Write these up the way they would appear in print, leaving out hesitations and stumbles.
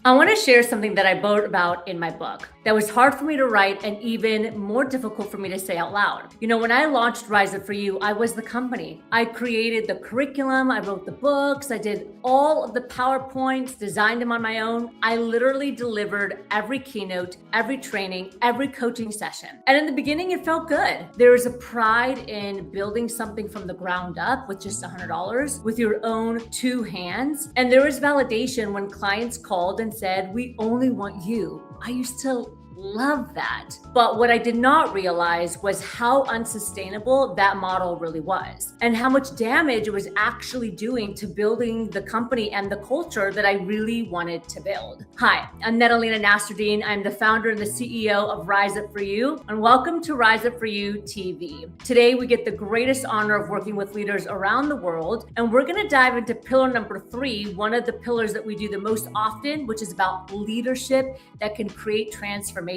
I want to share something that I wrote about in my book that was hard for me to write and even more difficult for me to say out loud. When I launched Rise Up For You, I was the company. I created the curriculum, I wrote the books, I did all of the PowerPoints, designed them on my own. I literally delivered every keynote, every training, every coaching session. And in the beginning, it felt good. There was a pride in building something from the ground up with just $100 with your own two hands. And there was validation when clients called and said, "We only want you." I used to love that. But what I did not realize was how unsustainable that model really was and how much damage it was actually doing to building the company and the culture that I really wanted to build. Hi, I'm Lena Nasserdeen. I'm the founder and the CEO of Rise Up For You, and welcome to Rise Up For You TV. Today, we get the greatest honor of working with leaders around the world, and we're going to dive into pillar number 3, one of the pillars that we do the most often, which is about leadership that can create transformation.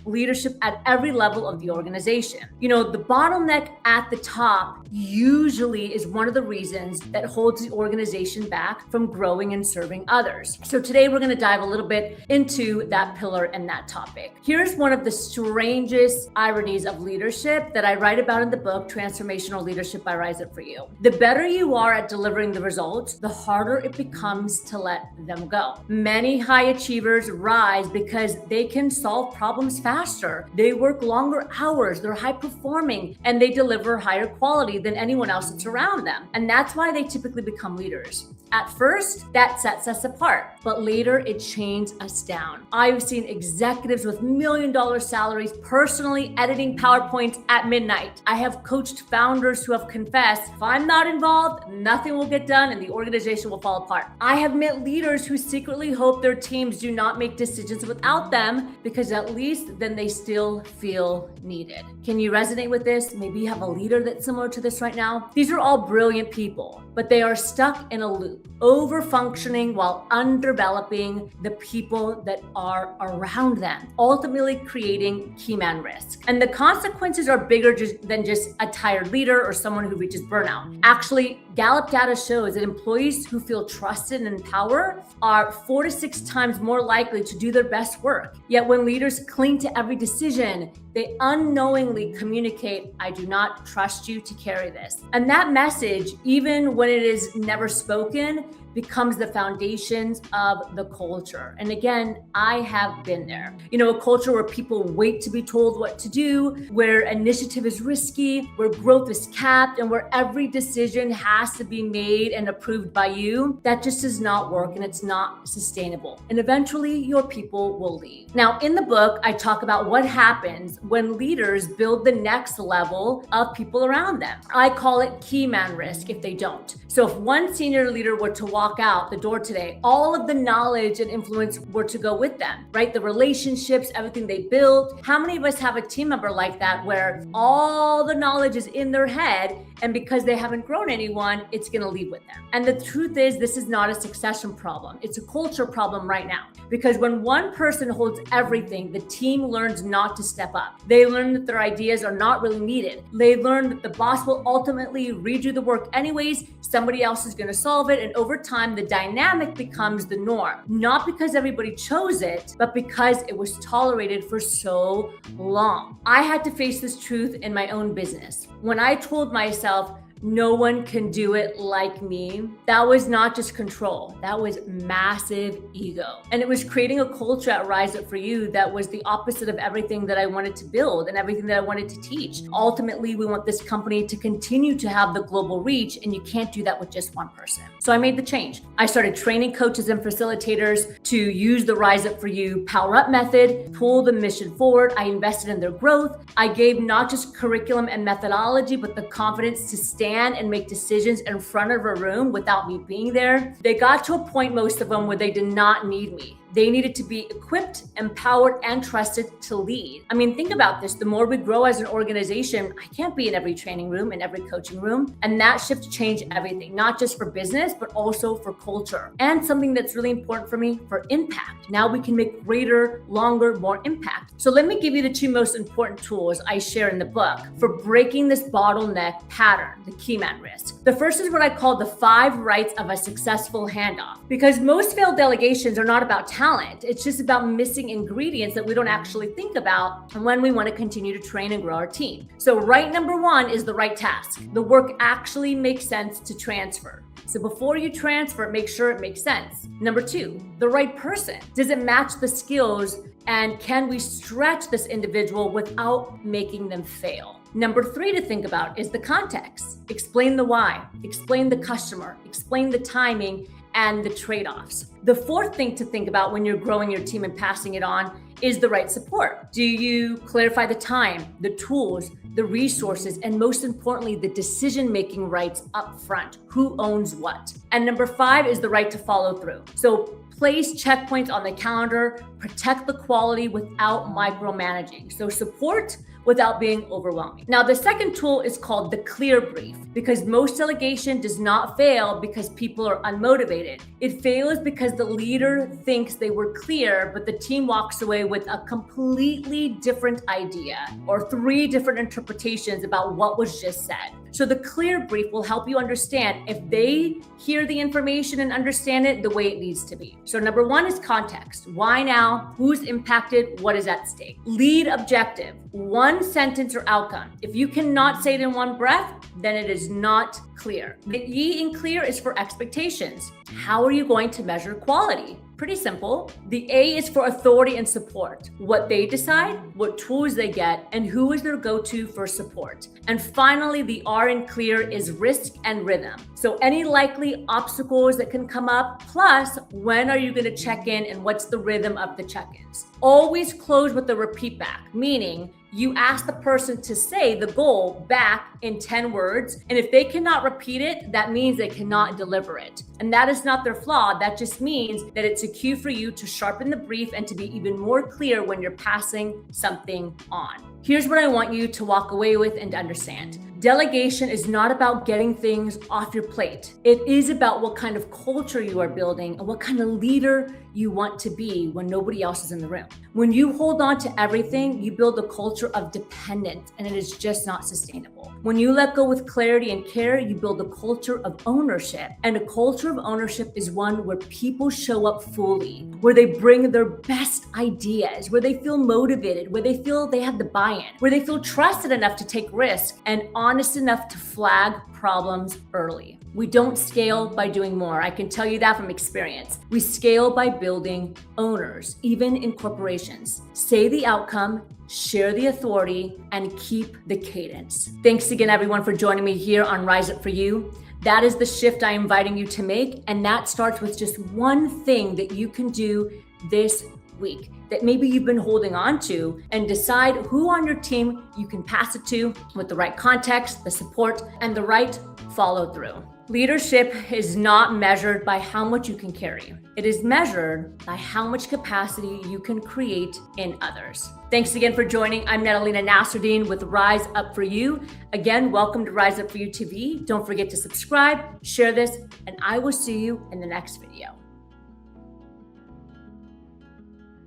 Leadership at every level of the organization. The bottleneck at the top usually is one of the reasons that holds the organization back from growing and serving others. So today we're going to dive a little bit into that pillar and that topic. Here's one of the strangest ironies of leadership that I write about in the book, Transformational Leadership by Rise Up For You. The better you are at delivering the results, the harder it becomes to let them go. Many high achievers rise because they can solve problems faster. They work longer hours, they're high performing, and they deliver higher quality than anyone else that's around them. And that's why they typically become leaders. At first, that sets us apart, but later it chains us down. I've seen executives with $1 million salaries personally editing PowerPoints at midnight. I have coached founders who have confessed, if I'm not involved, nothing will get done and the organization will fall apart. I have met leaders who secretly hope their teams do not make decisions without them because at least then they still feel needed. Can you resonate with this? Maybe you have a leader that's similar to this right now. These are all brilliant people, but they are stuck in a loop, over-functioning while underdeveloping the people that are around them, ultimately creating key man risk. And the consequences are bigger than just a tired leader or someone who reaches burnout. Actually, Gallup data shows that employees who feel trusted and empowered are 4 to 6 times more likely to do their best work. Yet when leaders cling to every decision, they unknowingly communicate, "I do not trust you to carry this." And that message, even when it is never spoken, becomes the foundations of the culture. And again, I have been there. A culture where people wait to be told what to do, where initiative is risky, where growth is capped, and where every decision has to be made and approved by you. That just does not work and it's not sustainable. And eventually your people will leave. Now, in the book, I talk about what happens when leaders build the next level of people around them. I call it key man risk if they don't. So if one senior leader were to walk out the door today, all of the knowledge and influence were to go with them, right? The relationships, everything they built. How many of us have a team member like that where all the knowledge is in their head, and because they haven't grown anyone, it's going to leave with them? And the truth is, this is not a succession problem. It's a culture problem right now. Because when one person holds everything, the team learns not to step up. They learn that their ideas are not really needed. They learn that the boss will ultimately redo the work anyways. Somebody else is going to solve it. And over time, the dynamic becomes the norm. Not because everybody chose it, but because it was tolerated for so long. I had to face this truth in my own business. When I told myself, no one can do it like me, that was not just control, that was massive ego. And it was creating a culture at Rise Up For You that was the opposite of everything that I wanted to build and everything that I wanted to teach. Ultimately, we want this company to continue to have the global reach, and you can't do that with just one person. So I made the change. I started training coaches and facilitators to use the Rise Up For You Power Up method, pull the mission forward. I invested in their growth. I gave not just curriculum and methodology, but the confidence to stand and make decisions in front of a room without me being there. They got to a point, most of them, where they did not need me. They needed to be equipped, empowered, and trusted to lead. I mean, think about this. The more we grow as an organization, I can't be in every training room, in every coaching room. And that shift changed everything, not just for business, but also for culture. And something that's really important for me, for impact. Now we can make greater, longer, more impact. So let me give you the 2 most important tools I share in the book for breaking this bottleneck pattern, the key man risk. The first is what I call the 5 rights of a successful handoff. Because most failed delegations are not about talent. It's just about missing ingredients that we don't actually think about when we want to continue to train and grow our team. So right number one is the right task. The work actually makes sense to transfer. So before you transfer, make sure it makes sense. Number two, the right person. Does it match the skills, and can we stretch this individual without making them fail? Number three to think about is the context. Explain the why, explain the customer, explain the timing, and the trade-offs. The fourth thing to think about when you're growing your team and passing it on is the right support. Do you clarify the time, the tools, the resources, and most importantly, the decision-making rights up front? Who owns what? And number five is the right to follow through. So place checkpoints on the calendar, protect the quality without micromanaging. So support without being overwhelming. Now, the second tool is called the clear brief, because most delegation does not fail because people are unmotivated. It fails because the leader thinks they were clear, but the team walks away with a completely different idea or three different interpretations about what was just said. So the clear brief will help you understand if they hear the information and understand it the way it needs to be. So number one is context. Why now? Who's impacted? What is at stake? Lead objective. One sentence or outcome. If you cannot say it in one breath, then it is not clear. The E in clear is for expectations. How are you going to measure quality? Pretty simple. The A is for authority and support. What they decide, what tools they get, and who is their go-to for support. And finally, the R in clear is risk and rhythm. So any likely obstacles that can come up, plus when are you going to check in and what's the rhythm of the check-ins. Always close with a repeat back, meaning you ask the person to say the goal back in 10 words. And if they cannot repeat it, that means they cannot deliver it. And that is not their flaw. That just means that it's a cue for you to sharpen the brief and to be even more clear when you're passing something on. Here's what I want you to walk away with and understand. Delegation is not about getting things off your plate. It is about what kind of culture you are building and what kind of leader you want to be when nobody else is in the room. When you hold on to everything, you build a culture of dependence, and it is just not sustainable. When you let go with clarity and care, you build a culture of ownership. And a culture of ownership is one where people show up fully, where they bring their best ideas, where they feel motivated, where they feel they have the buy-in, where they feel trusted enough to take risks and honest enough to flag problems early. We don't scale by doing more. I can tell you that from experience. We scale by building owners, even in corporations. Say the outcome, share the authority, and keep the cadence. Thanks again, everyone, for joining me here on Rise Up For You. That is the shift I'm inviting you to make, and that starts with just one thing that you can do this week that maybe you've been holding on to, and decide who on your team you can pass it to with the right context, the support, and the right follow through. Leadership is not measured by how much you can carry. It is measured by how much capacity you can create in others. Thanks again for joining. I'm Lena Nasserdeen with Rise Up For You. Again, welcome to Rise Up For You TV. Don't forget to subscribe, share this, and I will see you in the next video.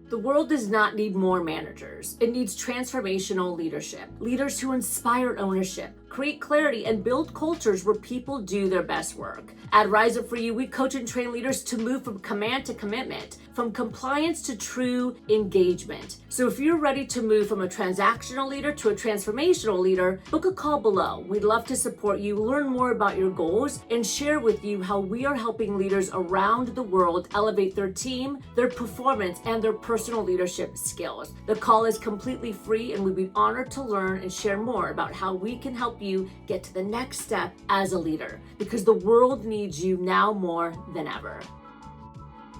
The world does not need more managers. It needs transformational leadership. Leaders who inspire ownership, create clarity, and build cultures where people do their best work. At Rise Up For You, we coach and train leaders to move from command to commitment, from compliance to true engagement. So if you're ready to move from a transactional leader to a transformational leader, book a call below. We'd love to support you, learn more about your goals, and share with you how we are helping leaders around the world elevate their team, their performance, and their personal leadership skills. The call is completely free, and we'd be honored to learn and share more about how we can help you get to the next step as a leader, because the world needs you now more than ever.